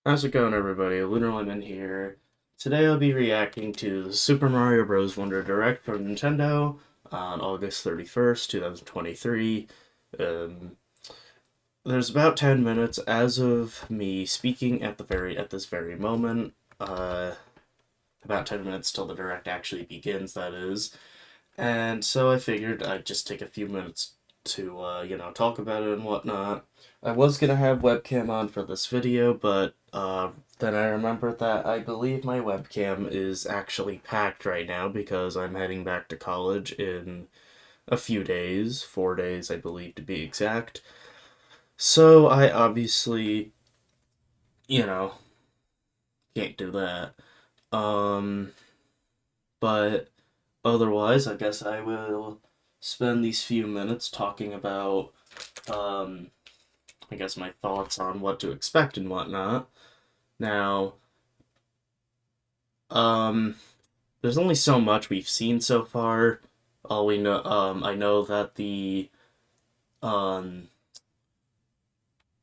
How's it going, everybody? Lunar Lemon here. Today I'll be reacting to the Super Mario Bros. Wonder Direct from Nintendo on August 31st, 2023. Um, there's about 10 minutes as of me speaking at this very moment. About 10 minutes till the direct actually begins, that is. And so I figured I'd just take a few minutes to, talk about it and whatnot. I was gonna have webcam on for this video, but then I remembered that I believe my webcam is actually packed right now because I'm heading back to college in a few days, 4 days, I believe, to be exact. So I obviously, you know, can't do that. Um, but otherwise, I guess I will spend these few minutes talking about, um, I guess, my thoughts on what to expect and whatnot. Now, um, there's only so much we've seen so far. All we know, I know that the um,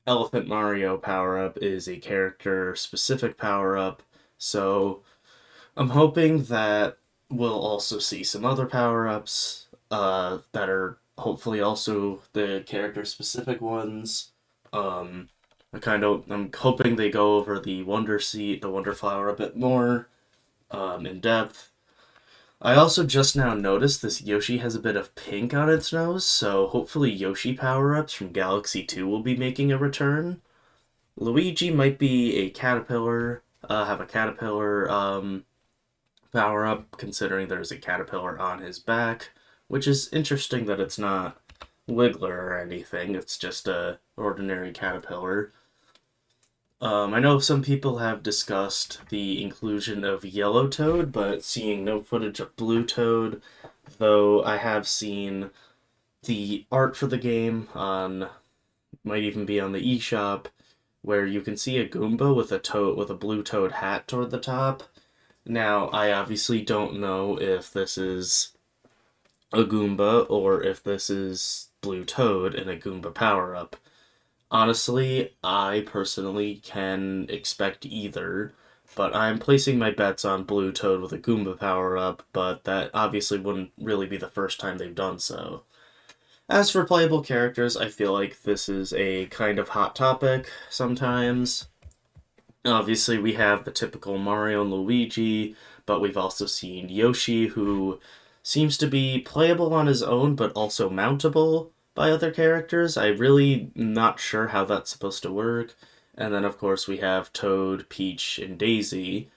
Elephant Mario power up is a character specific power up, so I'm hoping that we'll also see some other power ups that are hopefully also the character specific ones. Um, I'm hoping they go over the Wonder Seed, the Wonder Flower a bit more in depth. I also just now noticed this Yoshi has a bit of pink on its nose, so hopefully Yoshi power ups from Galaxy 2 will be making a return. Luigi might be a caterpillar, have a caterpillar power up, considering there's a caterpillar on his back, which is interesting that it's not Wiggler or anything, it's just a ordinary caterpillar. I know some people have discussed the inclusion of Yellow Toad, but seeing no footage of Blue Toad, though I have seen the art for the game on, might even be on the eShop, where you can see a Goomba with a toad with a blue toad hat toward the top. Now, I obviously don't know if this is a Goomba or if this is Blue Toad in a Goomba power up. Honestly, I personally can expect either, but I'm placing my bets on Blue Toad with a Goomba power up, but that obviously wouldn't really be the first time they've done so. As for playable characters, I feel like this is a kind of hot topic sometimes. Obviously, we have the typical Mario and Luigi, but we've also seen Yoshi, who seems to be playable on his own, but also mountable by other characters. I'm really not sure how that's supposed to work. And then, of course, we have Toad, Peach, and Daisy.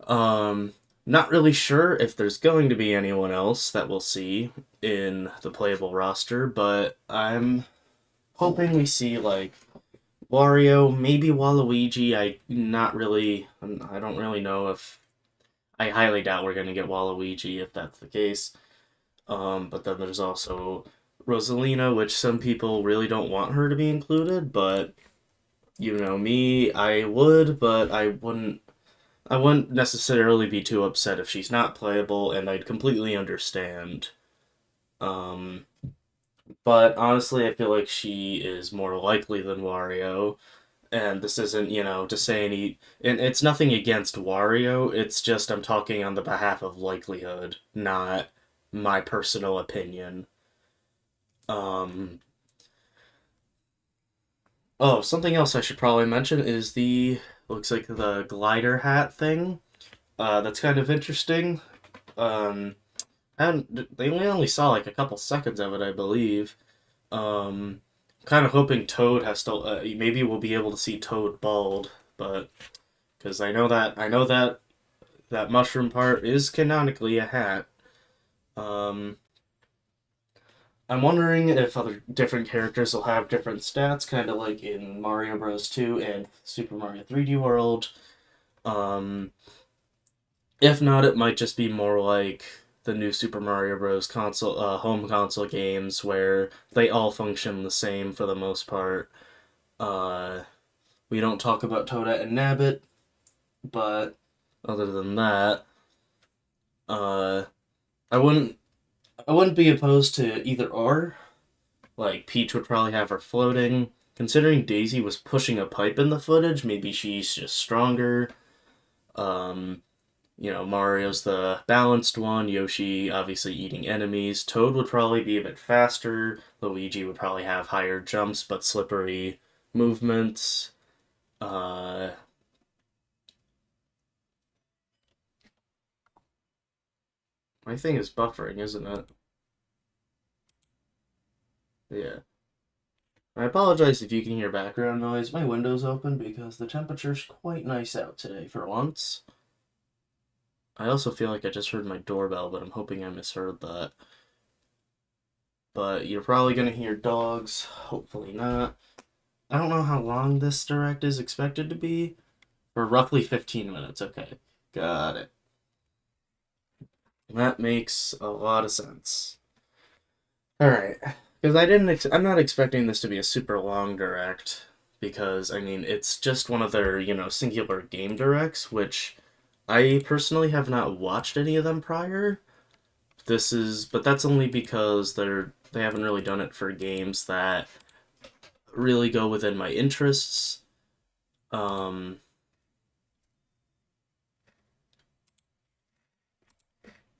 Um, Not really sure if there's going to be anyone else that we'll see in the playable roster, but I'm hoping we see, like, Wario, maybe Waluigi. I don't really know if. I highly doubt we're gonna get Waluigi if that's the case. But then there's also Rosalina, which some people really don't want her to be included, but you know me, I would, but I wouldn't. I wouldn't necessarily be too upset if she's not playable, and I'd completely understand. Um, but honestly, I feel like she is more likely than Wario, and this isn't, to say any. And it's nothing against Wario. It's just I'm talking on the behalf of likelihood, not my personal opinion. Um. Oh, something else I should probably mention is the looks like the glider hat thing. That's kind of interesting. Um. And they only saw like a couple seconds of it, I believe. Um. Kind of hoping Toad has to. Maybe we'll be able to see Toad bald, but because I know that mushroom part is canonically a hat. Um, I'm wondering if other different characters will have different stats, kind of like in Mario Bros. 2 and Super Mario 3D World. Um, if not, it might just be more like the new Super Mario Bros. Console, home console games, where they all function the same for the most part. Uh, we don't talk about Toadette and Nabbit, but other than that, uh, I wouldn't I wouldn't be opposed to either or. Like Peach would probably have her floating. considering Daisy was pushing a pipe in the footage, maybe she's just stronger. Um, Mario's the balanced one, Yoshi obviously eating enemies. Toad would probably be a bit faster. Luigi would probably have higher jumps but slippery movements. My thing is buffering, isn't it? Yeah. I apologize if you can hear background noise. My window's open because the temperature's quite nice out today for once. I also feel like I just heard my doorbell, but I'm hoping I misheard that. But you're probably gonna hear dogs. Hopefully not. I don't know how long this direct is expected to be. For roughly 15 minutes. Okay. Got it. That makes a lot of sense. Alright. Because I'm not expecting this to be a super long direct. Because, I mean, it's just one of their, singular game directs, which I personally have not watched any of them prior. But that's only because they haven't really done it for games that really go within my interests. Um,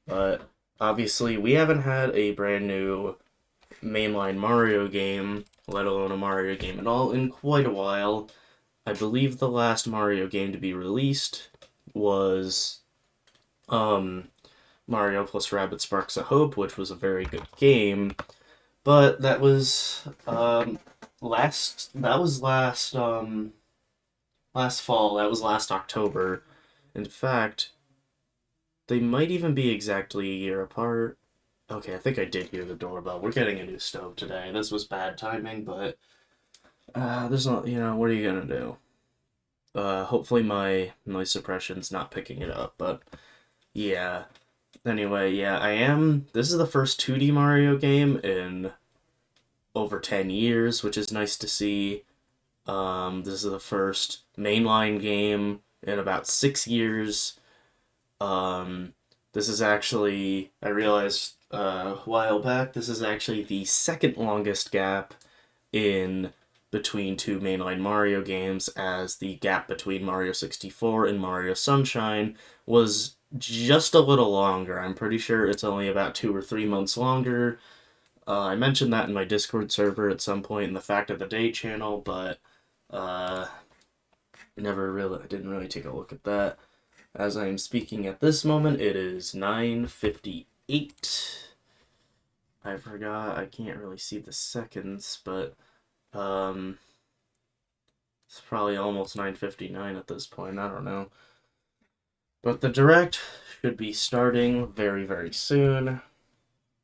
but obviously, we haven't had a brand new mainline Mario game, let alone a Mario game at all, in quite a while. I believe the last Mario game to be released was um, Mario plus Rabbids Sparks of Hope, which was a very good game. But that was last fall. That was last October. In fact, they might even be exactly a year apart. Okay, I think I did hear the doorbell. We're getting a new stove today. This was bad timing, but there's not, what are you gonna do? Hopefully my noise suppression's not picking it up, but yeah. Anyway, yeah, this is the first 2D Mario game in over 10 years, which is nice to see. This is the first mainline game in about 6 years. Um, this is actually, I realized a while back, this is actually the second longest gap in between two mainline Mario games, as the gap between Mario 64 and Mario Sunshine was just a little longer. I'm pretty sure it's only about 2 or 3 months longer. I mentioned that in my Discord server at some point in the Fact of the Day channel, but uh, I didn't really take a look at that. As I am speaking at this moment, it is 9:58. I forgot, I can't really see the seconds, but it's probably almost 9:59 at this point, I don't know. But the direct should be starting very, very soon,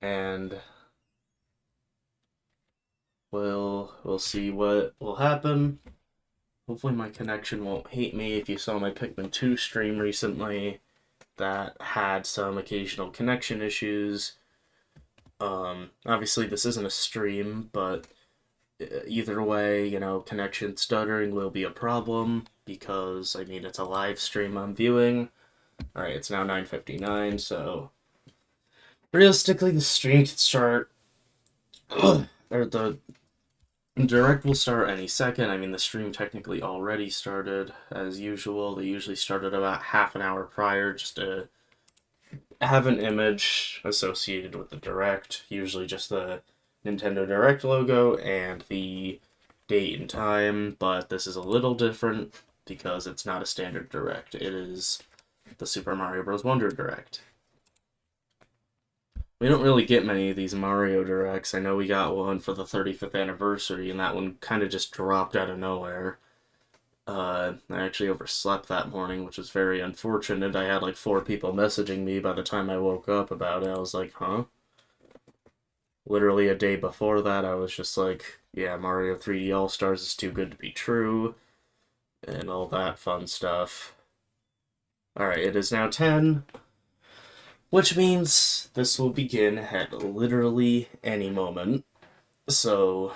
and we'll see what will happen. Hopefully my connection won't hate me. If you saw my Pikmin 2 stream recently, that had some occasional connection issues. Obviously this isn't a stream, but either way, connection stuttering will be a problem because, I mean, it's a live stream I'm viewing. Alright, it's now 9:59, so realistically the stream could start or the direct will start any second. I mean, the stream technically already started as usual. They usually started about half an hour prior just to have an image associated with the direct, usually just the Nintendo Direct logo and the date and time, but this is a little different because it's not a standard direct. It is the Super Mario Bros. Wonder Direct. We don't really get many of these Mario Directs. I know we got one for the 35th anniversary, and that one kind of just dropped out of nowhere. I actually overslept that morning, which was very unfortunate. I had like 4 people messaging me by the time I woke up about it. I was like, huh? Literally a day before that, I was just like, yeah, Mario 3D All Stars is too good to be true, and all that fun stuff. Alright, it is now 10, which means this will begin at literally any moment. So,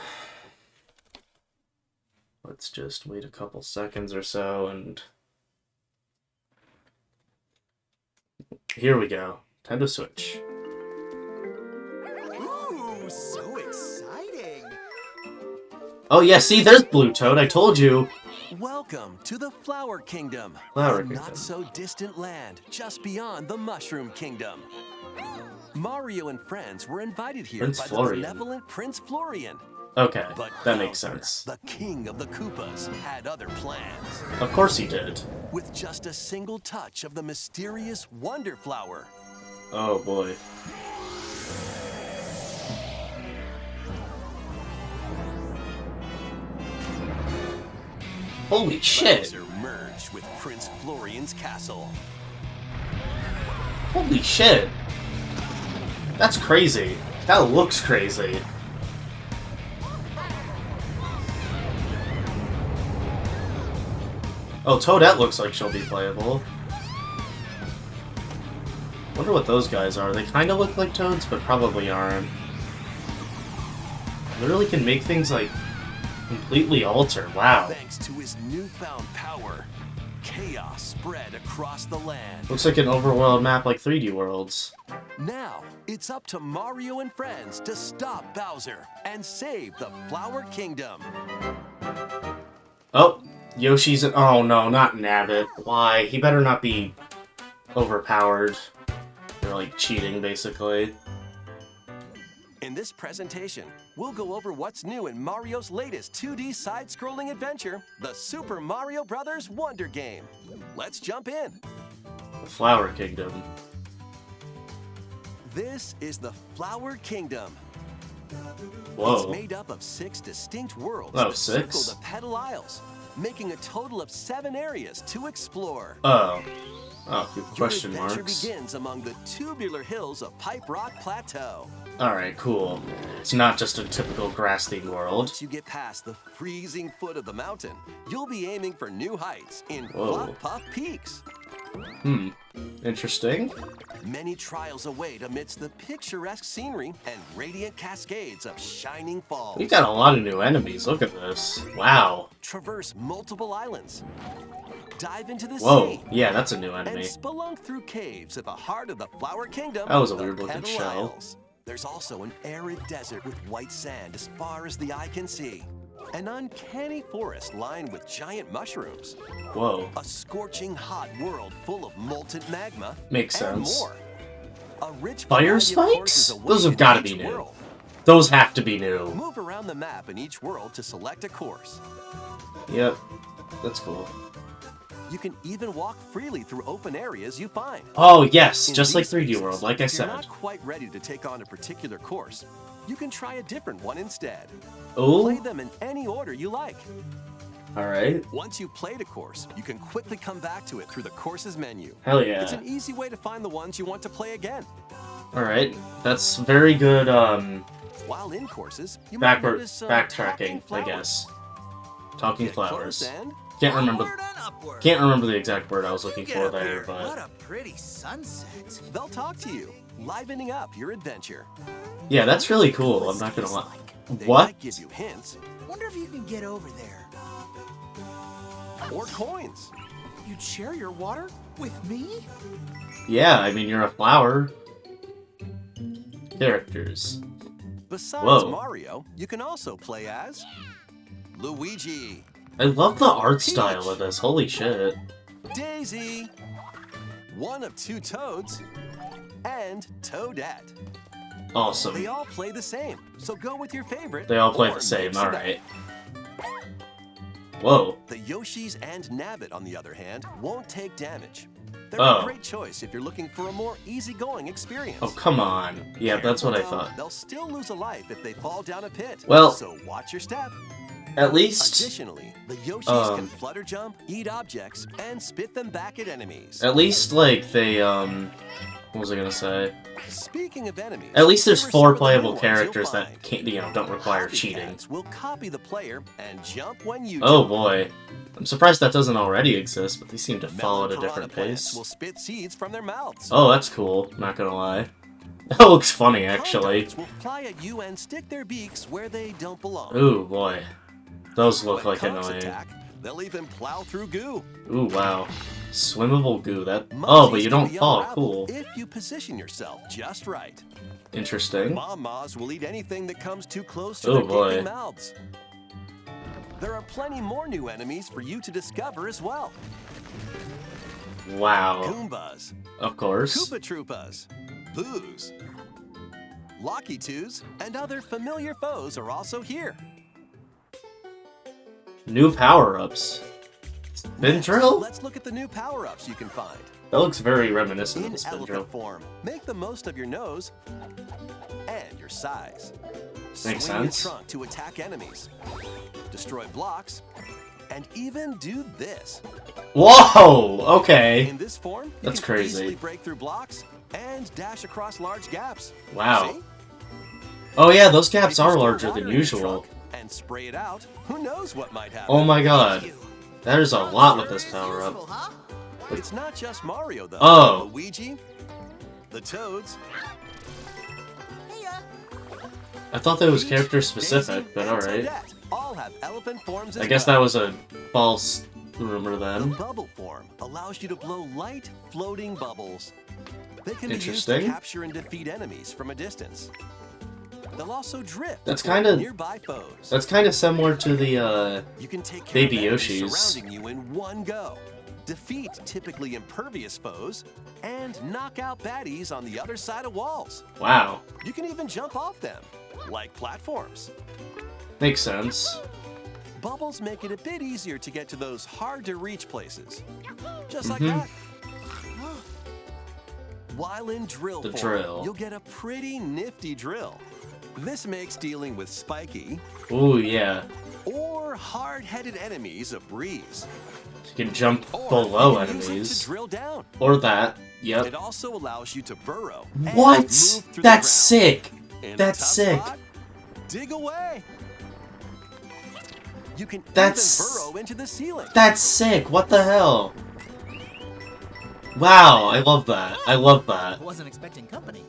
let's just wait a couple seconds or so, and here we go. Time to switch. Ooh, so exciting! Oh yeah, see, there's Blue Toad, I told you! Welcome to the Flower Kingdom. Flower a Kingdom. not-so-distant land just beyond the Mushroom Kingdom. Mario and friends were invited here Prince by Florian. the benevolent Prince Florian. Okay, But that makes Bowser, sense. the king of the Koopas, had other plans. Of course he did. With just a single touch of the mysterious Wonder Flower, Oh boy. Holy shit! Bowser merged with Prince Florian's castle. Holy shit! That's crazy. That looks crazy. Oh, Toadette looks like she'll be playable. Wonder what those guys are. They kind of look like Toads, but probably aren't. Literally can make things, like, completely alter. Wow. Thanks to his newfound power, chaos spread across the land. Looks like an overworld map like 3D Worlds. Now, it's up to Mario and friends to stop Bowser and save the Flower Kingdom. Oh, Yoshi's... Oh no, not Nabbit. Why? He better not be overpowered. Or, like, cheating, basically. In this presentation, we'll go over what's new in Mario's latest 2D side-scrolling adventure, the Super Mario Bros. Wonder Game. Let's jump in. The Flower Kingdom. This is the Flower Kingdom. Whoa. It's made up of 6 distinct worlds Oh, that 6? circle the Petal Isles, making a total of 7 areas to explore. Oh. Oh, Your question adventure marks. begins among the tubular hills of Pipe Rock Plateau. Alright, cool. It's not just a typical grass-themed world. Once you get past the freezing foot of the mountain, you'll be aiming for new heights in Whoa. Flop Puff Peaks. Interesting. Many trials await amidst the picturesque scenery and radiant cascades of shining falls. We've got a lot of new enemies. Look at this. Wow. Traverse multiple islands. Dive into the Whoa. sea. Yeah, that's a new And enemy. spelunk through caves at the heart of the Flower Kingdom. That was a the weird-looking Petal shell. Isles. There's also an arid desert with white sand as far as the eye can see. An uncanny forest lined with giant mushrooms. Whoa. A scorching hot world full of molten magma. Makes and sense. more. A rich Fire variety of courses spikes? await Those have in gotta each be new. world. Those have to be new. Move around the map in each world to select a course. Yep. That's cool. You can even walk freely through open areas you find. Oh, yes. In Just like these 3D spaces, World, like I if you're said. not quite ready to take on a particular course, you can try a different one instead. Play Oh? them in any order you like. Alright. Once you've played a course, you can quickly come back to it through the courses menu. Hell It's yeah. an easy way to find the ones you want to play again. Alright. That's very good, While in courses, you might backward notice some backtracking, talking I guess. Talking Get close flowers. and Can't remember. Onward and upward. Can't remember the exact word I was looking Get for up there, here. What but a pretty sunset. they'll talk to you, livening up your adventure. yeah, that's really cool. What I'm does not gonna taste lie. like? They What? might give you hints Wonder if you can get over there. or coins. You'd share your water with me? Yeah, I mean you're a flower. Characters. Besides Whoa. Mario, you can also play as Luigi, I love the art style of this. Holy shit. Daisy, one of 2 Toads, and Toadette. Awesome. They all play the same, so go with your favorite. They all play or the same. mix it up. Alright. Whoa. The Yoshis and Nabbit, on the other hand, won't take damage. They're Oh. a great choice if you're looking for a more easygoing experience. Oh, come on. Yeah, that's what I Careful, though, thought. They'll still lose a life if they fall down a pit. Well- so watch your step. At least, Additionally, the Yoshis can Um, flutter jump, eat objects, and spit them back at enemies. like, they, what was I gonna say? Speaking of enemies, At least there's here are 4 some of the playable new ones you'll characters that find. can't, don't require Copycats cheating. will copy the player and jump when you Oh jump. boy. I'm surprised that doesn't already exist, but they seem to follow at a Melon different piranha plants pace. will spit seeds from their mouths. Oh, that's cool. Not gonna lie. That looks funny, actually. Condoms will fly at you and stick their beaks where they don't belong. Ooh, boy. Those look When like conchs annoying. attack, they'll even plow through goo. Ooh, wow. Swimmable goo, that... Oh, Mummies but you can don't be fall. unraveled Cool. if you position yourself just right. Interesting. Mom-Mas will eat anything that comes too close to Oh, their boy. gaping mouths. There are plenty more new enemies for you to discover as well. Wow. Goombas, Of course. Koopa Troopas, Boos, Locky Twos, and other familiar foes are also here. New power-ups. Spin drill? Let's look at the new power-ups you can find. That looks very reminiscent of In the spin drill. elephant form, make the most of your nose and your size. Makes Swing your sense. trunk to attack enemies, destroy blocks, and even do this. Whoa! Okay. In this form, That's you can crazy. easily break through blocks and dash across large gaps. Wow. See? Oh yeah, those gaps If you are store larger water than in your usual. trunk and spray it out, who knows what might happen? Oh my god. There's a lot with this power-up. Useful, huh? It's not just Mario though. Oh. Luigi, the Toads, Hey, I thought that was Peach, character Daisy, specific, but and alright. Toadette all have elephant forms as I guess well. that was a false rumor The then. bubble form allows you to blow light, floating bubbles. They can be used to Interesting. capture and defeat enemies from a distance. They'll also drift That's toward kinda- nearby foes. That's kind of similar to the, You can take care Baby of enemies Yoshis. surrounding you in one go. Defeat typically impervious foes and knock out baddies on the other side of walls. wow. You can even jump off them, like platforms. Makes sense. Bubbles make it a bit easier to get to those hard-to-reach places. Just like Mhm. that. While in drill The form, drill. you'll get a pretty nifty drill. This makes dealing with spiky Ooh, yeah. or hard-headed enemies a breeze. You can jump Or below you can use it enemies. to drill down. Or that. It Yep. also allows you to burrow. and What? move through the That's ground. sick! In a That's tough sick. spot, dig away. You can That's- even burrow into the ceiling. That's sick! What the hell? Wow, I love that. I love I that. wasn't expecting company.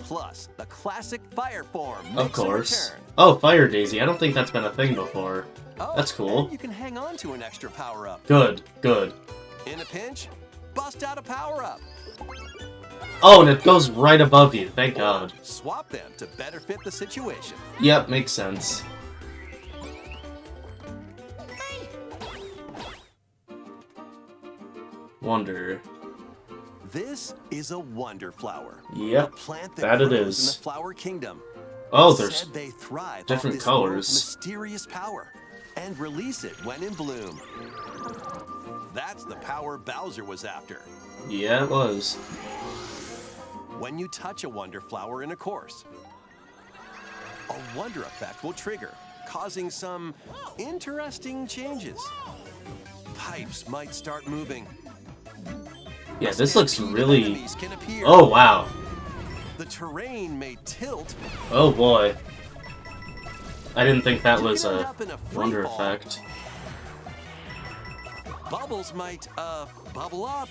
Plus, the classic fire form makes Of course. a return. Oh, Fire Daisy. I don't think that's been a thing before. Oh, That's cool. and you can hang on to an extra power-up. Good, good. In a pinch, bust out a power-up. Oh, and it goes right above you. Thank Or God. swap them to better fit the situation. Yep, makes sense. Wonder. This is a wonder flower. Yep, A plant that that it grows is. in the flower kingdom. Oh, there's Said they thrive different off this colors. world's mysterious power and release it when in bloom. That's the power Bowser was after. Yeah, it was. When you touch a wonder flower in a course, a wonder effect will trigger, causing some interesting changes. Pipes might start moving. Yeah, this looks Stampede really... enemies can appear. Oh, wow. The terrain may tilt. Oh, boy. I didn't think that You was can end a up in a free wonder fall. effect. Bubbles might bubble up.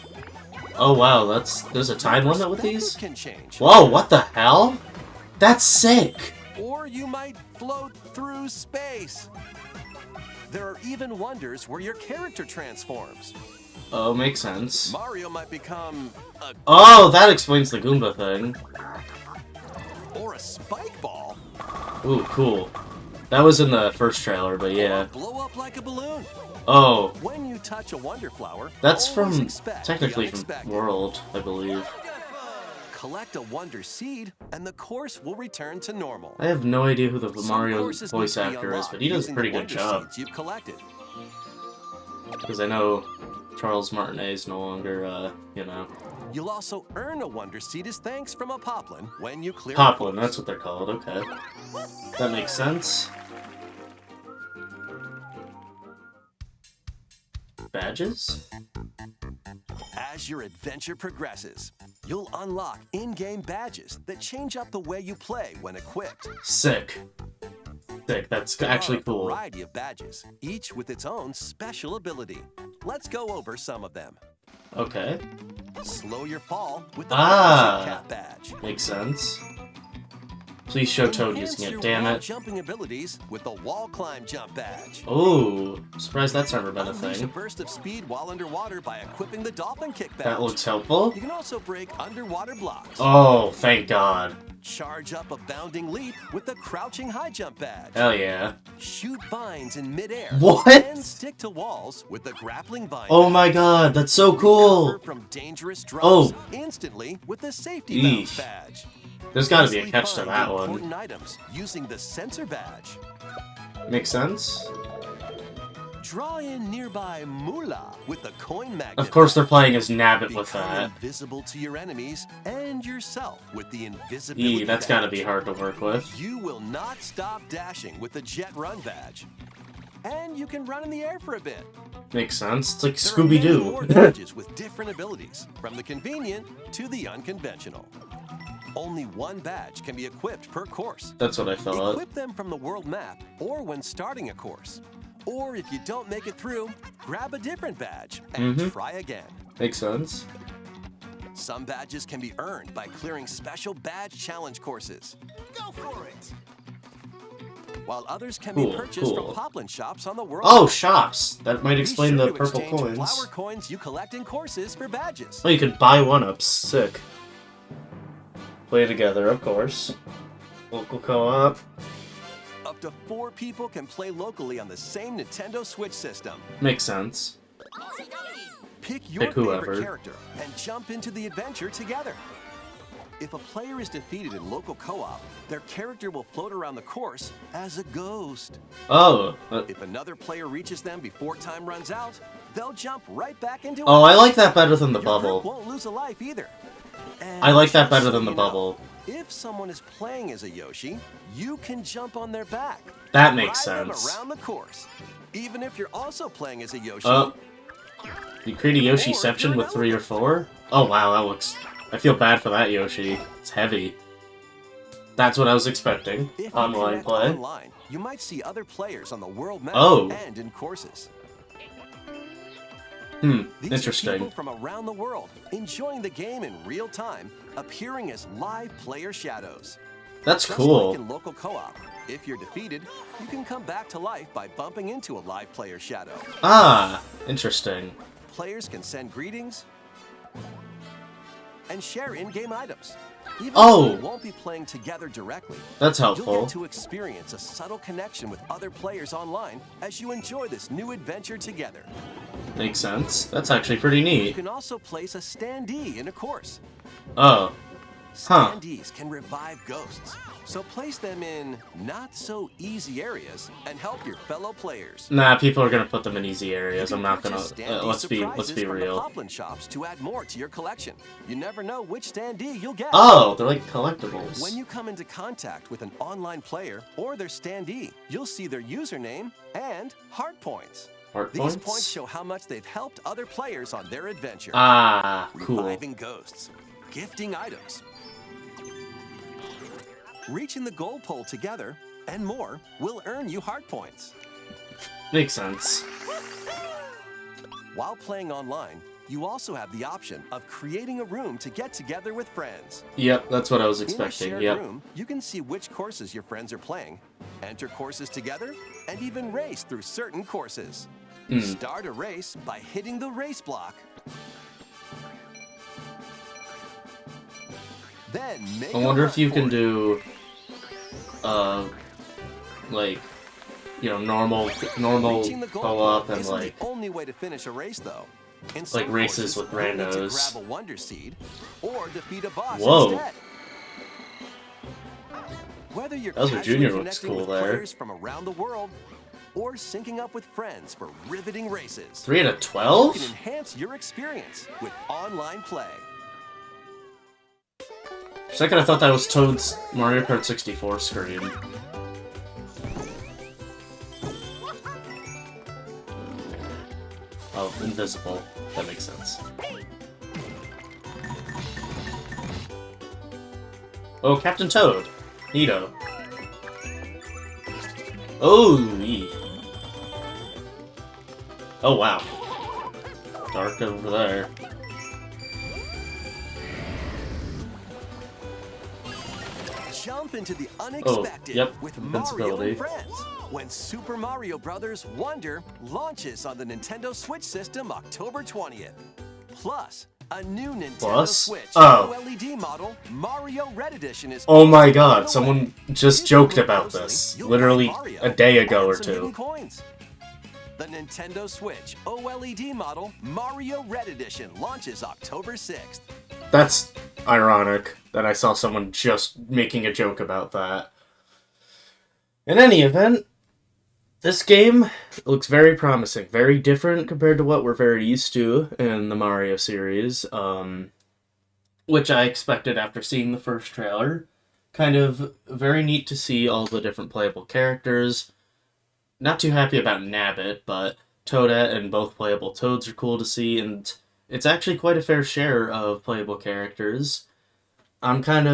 Oh, wow, there's a time limit with Perspective these? can change. Whoa, what the hell? That's sick! Or you might float through space. There are even wonders where your character transforms. Oh, makes sense. Mario might become a Oh, that explains the Goomba thing. or a spike ball. Ooh, cool. That was in the first trailer, but Or yeah. blow up like a balloon. Oh, When you touch a wonder flower, that's always from, expect the technically from unexpected. World, I believe. Collect a wonder seed, and the course will return to normal. I have no idea who the Some Mario courses need voice to be actor is, unlocked but he does a using pretty the good wonder job. seeds you've collected. Because I know Charles Martinet is no longer, you know... You'll also earn a wonder seed as thanks from a Poplin when you clear a Poplin, course. that's what they're called, okay. That makes sense. Badges? As your adventure progresses, you'll unlock in-game badges that change up the way you play when equipped. Sick. Sick, that's There actually are a cool. variety of badges, each with its own special ability. Let's go over some of them. Okay, Slow your fall with the Ah. Bouncing Cat badge. makes sense. Please show Toad Enhance using your it, damn wall it. jumping abilities with the wall climb jump badge. Oh, surprised that's never been a Unleash a thing. burst of speed while underwater by equipping the dolphin kick badge. That looks helpful. You can also break underwater blocks. Oh, thank God. Charge up a bounding leap with the crouching high jump badge. Hell yeah. Shoot vines in midair. What? And stick to walls with the grappling vine. Oh my God, that's so cool. Recover from dangerous drops instantly with the safety bounce Eesh. badge. There's gotta be a Easily catch to find that one. important items using the sensor badge. Makes sense. Draw in nearby moolah with the coin magnet. Of course they're playing as Nabbit with Become that. invisible to your enemies and yourself with the invisibility That's gotta badge. be hard to work with. You will not stop dashing with the jet run badge. And you can run in the air for a bit. Makes sense. It's like There are many more Scooby-Doo. badges with different abilities, from the convenient to the unconventional. Only one badge can be equipped per course. That's what I thought. Equip them from the world map or when starting a course. Or if you don't make it through, grab a different badge and try again. Makes sense. Some badges can be earned by clearing special badge challenge courses, Go for it. while others can Cool, be purchased cool. from Poplin shops on the world Oh, map. shops. That might Be explain sure the to purple exchange coins. flower coins you collect in courses for badges. Oh, you could buy one-ups. Sick. Play together, of course. Local co-op. Up to 4 people can play locally on the same Nintendo Switch system. Makes sense. Pick your Pick whoever. favorite character and jump into the adventure together. If a player is defeated in local co-op, their character will float around the course as a ghost. Oh. If another player reaches them before time runs out, they'll jump right back into Oh, it. I like that better than the Your group bubble. won't lose a life either. And I like that just better so than the you know, bubble. if someone is playing as a Yoshi, you can jump on their back. That makes Ride them sense. around the course. Even if you're also playing as a Yoshi, You create a Yoshi-ception with 3 or 4? Oh wow, that looks... I feel bad for that Yoshi. It's heavy. That's what I was expecting. if you Online connect play. online, you might see other players on the world map Oh. and in courses. Hmm, These interesting. are people from around the world enjoying the game in real time, appearing as live player shadows. That's Just cool. like in local co-op, if you're defeated, you can come back to life by bumping into a live player shadow. Ah, interesting. Players can send greetings and share in-game items. Even Oh. though you won't be playing together directly, That's you'll helpful. get to experience a subtle connection with other players online as you enjoy this new adventure together. Makes sense. That's actually pretty You neat. can also place a standee in a course. Oh. Huh. Standees can revive ghosts, so place them in not-so-easy areas and help your fellow players. Nah, people are gonna put them in easy areas. You I'm can not gonna... purchase standee let's be surprises from real. the Poplin shops to add more to your collection. You never know which standee you'll get. Oh, they're like collectibles. When you come into contact with an online player or their standee, you'll see their username and heart points. Heart These points? points show how much they've helped other players on their adventure. Ah, cool. Reviving ghosts, gifting items, reaching the goal pole together, and more will earn you heart points. Makes sense. While playing online, you also have the option of creating a room to get together with friends. Yep, that's what I was In a expecting. shared Yep. room, you can see which courses your friends are playing, enter courses together, and even race through certain courses. Start a race by hitting the race block. Then make I a wonder run if you for can it. do, like, you know, normal Reaching the goal co-op pole and isn't like, the only way to finish a race, though. In like some races courses, with you'll need to randos. grab a wonder seed or defeat a boss Whoa. instead. Whether you're Bowser casually Jr. looks connecting cool with there. players from around the world or syncing up with friends for riveting races, 3 out of you 12? can enhance your experience with online play. For a second I thought that was Toad's Mario Kart 64 screen. Oh, invisible. That makes sense. Oh, Captain Toad. Neato. Oh, yee. Oh, wow. Dark over there. Jump into the unexpected yep, with Mario invincibility. and Friends when Super Mario Bros. Wonder launches on the Nintendo Switch system October 20th. Plus, a new Nintendo Switch OLED model, Mario Red Edition is Oh my also on god, the someone way. just If you joked look about closely, this, you'll literally find Mario a day ago and or some two. hidden coins. The Nintendo Switch OLED model, Mario Red Edition launches October 6th. That's ironic that I saw someone just making a joke about that. In any event, this game looks very promising, very different compared to what we're very used to in the Mario series, which I expected after seeing the first trailer. Kind of very neat to see all the different playable characters. Not too happy about Nabbit, but Toadette and both playable Toads are cool to see, and it's actually quite a fair share of playable characters. It's kind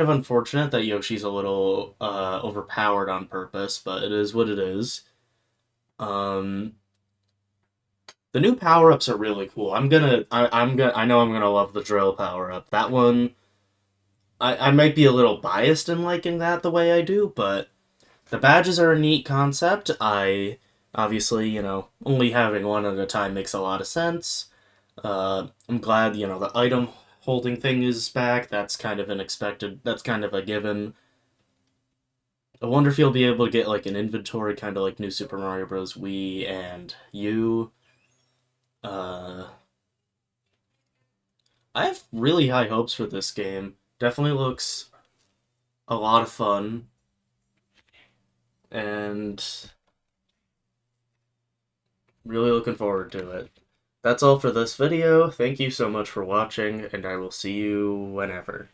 of unfortunate that Yoshi's a little overpowered on purpose, but it is what it is. The new power-ups are really cool. I know I'm gonna love the drill power-up. That one, I might be a little biased in liking that the way I do, but the badges are a neat concept. Obviously, only having one at a time makes a lot of sense. I'm glad, the item holding thing is back. That's kind of that's kind of a given. I wonder if you'll be able to get, like, an inventory, kind of like New Super Mario Bros. Wii and U. I have really high hopes for this game. Definitely looks a lot of fun. And really looking forward to it. That's all for this video. Thank you so much for watching, and I will see you whenever.